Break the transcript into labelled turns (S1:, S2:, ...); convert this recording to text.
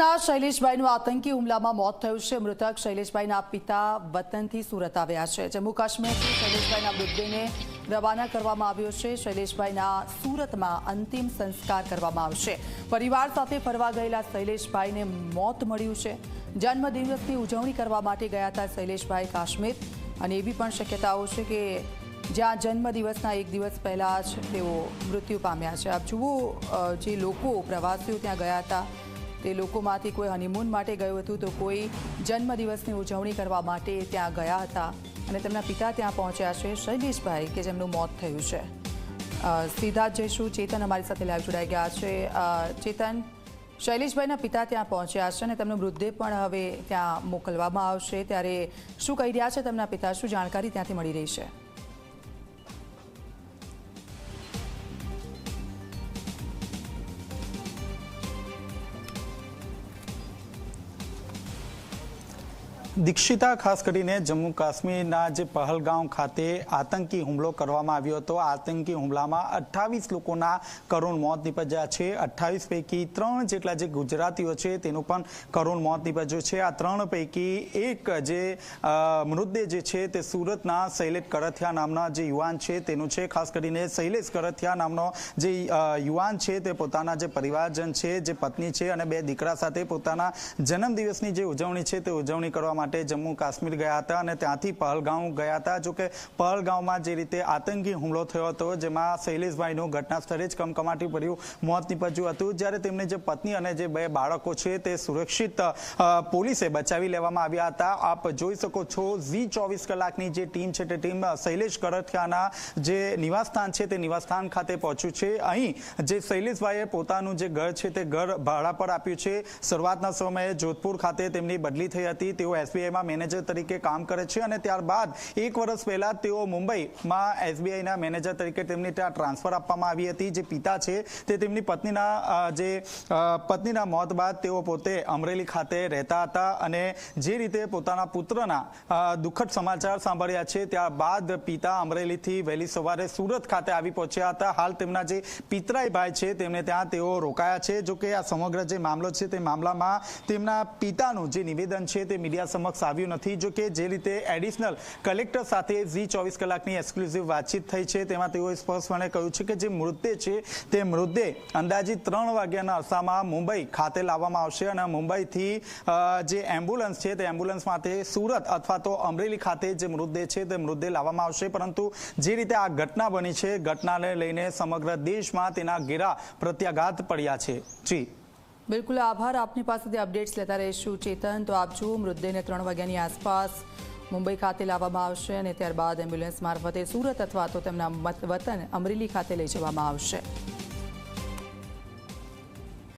S1: સુરતના શૈલેષભાઈનું આતંકી હુમલામાં મોત થયું છે। મૃતક શૈલેષભાઈના પિતા વતનથી સુરત આવ્યા છે। જમ્મુ કાશ્મીરથી શૈલેષભાઈના મૃતદેહને રવાના કરવામાં આવ્યો છે। શૈલેષભાઈના સુરતમાં અંતિમ સંસ્કાર કરવામાં આવશે। પરિવાર સાથે ફરવા ગયેલા શૈલેષભાઈને મોત મળ્યું છે। જન્મદિવસની ઉજવણી કરવા માટે ગયા હતા શૈલેષભાઈ કાશ્મીર, અને એવી પણ શક્યતાઓ છે કે જ્યાં જન્મદિવસના એક દિવસ પહેલાં જ તેઓ મૃત્યુ પામ્યા છે। આપ જુઓ, જે લોકો પ્રવાસીઓ ત્યાં ગયા હતા તે લોકોમાંથી કોઈ હનીમૂન માટે ગયું હતું, તો કોઈ જન્મદિવસની ઉજવણી કરવા માટે ત્યાં ગયા હતા, અને તેમના પિતા ત્યાં પહોંચ્યા છે, શૈલેષભાઈ કે જેમનું મોત થયું છે। સીધા જ જઈશું, ચેતન અમારી સાથે લાઈવ જોડાઈ ગયા છે। ચેતન, શૈલેષભાઈના પિતા ત્યાં પહોંચ્યા છે અને તેમનો મૃતદેહ પણ હવે ત્યાં મોકલવામાં આવશે, ત્યારે શું કહી રહ્યા છે તેમના પિતા, શું જાણકારી ત્યાંથી મળી રહી છે?
S2: દીક્ષિતા, ખાસ કરીને જમ્મુ કાશ્મીરના જે પહલગામ ખાતે આતંકી હુમલો કરવામાં આવ્યો હતો, આતંકી હુમલામાં 28 લોકોના કરુણ મોત નીપજ્યા છે। 28 પૈકી 3 જેટલા જે ગુજરાતીઓ છે તેનું પણ કરુણ મોત નીપજ્યું છે। આ 3 પૈકી એક જે મૃતદેહ જે છે તે સુરતના શૈલેષ કરથિયા નામના જે યુવાન છે તેનું છે। ખાસ કરીને શૈલેષ કરથિયા નામનો જે યુવાન છે તે પોતાના જે પરિવારજન છે, જે પત્ની છે અને 2 દીકરા સાથે પોતાના જન્મદિવસની જે ઉજવણી છે તે ઉજવણી કરવા માટે જમ્મુ કાશ્મીર ગયા હતા અને ત્યાંથી પહલગામ ગયા હતા। જો કે પહલગામમાં જે રીતે આતંકી હુમલો થયો હતો, જેમાં શૈલેષભાઈનું ઘટના સ્થળે જ કમકમાટી ભર્યું મોત નીપજ્યું હતું, જ્યારે તેમની જે પત્ની અને જે 2 બાળકો છે તે સુરક્ષિત પોલીસે બચાવી લેવામાં આવ્યા હતા। આપ જોઈ શકો છો, ઝી 24 કલાકની જે ટીમ છે તે ટીમ શૈલેષ કરથિયાના જે નિવાસસ્થાન છે તે નિવાસસ્થાન ખાતે પહોંચ્યું છે। અહીં જે શૈલેષભાઈએ પોતાનું જે ઘર છે તે ઘર ભાડા પર આપ્યું છે। શરૂઆતના સમયે જોધપુર ખાતે તેમની બદલી થઈ હતી, તેઓ એસબીઆઈમાં મેનેજર તરીકે કામ કરે છે અને ત્યારબાદ 1 વર્ષ પહેલા તેઓ મુંબઈમાં એસબીઆઈના મેનેજર તરીકે તેમને ત્યાં ટ્રાન્સફર આપવામાં આવી હતી। જે પિતા છે તે તેમની પત્નીના મોત બાદ તેઓ પોતે અમરેલી ખાતે રહેતા હતા, અને જે રીતે પોતાના પુત્રના દુઃખદ સમાચાર સાંભળ્યા છે ત્યારબાદ પિતા અમરેલીથી વહેલી સવારે સુરત ખાતે આવી પહોંચ્યા હતા। હાલ તેમના જે પિતરાઈ ભાઈ છે તેમને ત્યાં તેઓ રોકાયા છે। જો કે આ સમગ્ર જે મામલો છે તે મામલામાં તેમના પિતાનું જે નિવેદન છે તે મીડિયા સમક્ષ આવ્યું નથી। જો કે જે રીતે એડિશનલ કલેક્ટર સાથે ઝી 24 કલાકની એક્સક્લુઝિવ વાતચીત થઈ છે તેમાં તેઓએ સ્પષ્ટપણે કહ્યું છે કે જે મૃતદેહ છે તે મૃતદેહ અંદાજિત 3 વાગ્યાના અરસામાં મુંબઈ ખાતે લાવવામાં આવશે, અને મુંબઈથી જે એમ્બ્યુલન્સ છે તે એમ્બ્યુલન્સ માટે સુરત અથવા તો અમરેલી ખાતે જે મૃતદેહ છે તે મૃતદેહ લાવવામાં આવશે। પરંતુ જે રીતે આ ઘટના બની છે, ઘટનાને લઈને સમગ્ર દેશમાં તેના ઘેરા પ્રત્યાઘાત પડ્યા છે। જી
S1: બિલકુલ, આભાર। આપની પાસેથી અપડેટ્સ લેતા રહીશું, ચેતન। તો આપ જુઓ, મૃતદેહને 3 વાગ્યાની આસપાસ મુંબઈ ખાતે લાવવામાં આવશે અને ત્યારબાદ એમ્બ્યુલન્સ મારફતે સુરત અથવા તો તેમના વતન અમરેલી ખાતે લઈ જવામાં આવશે।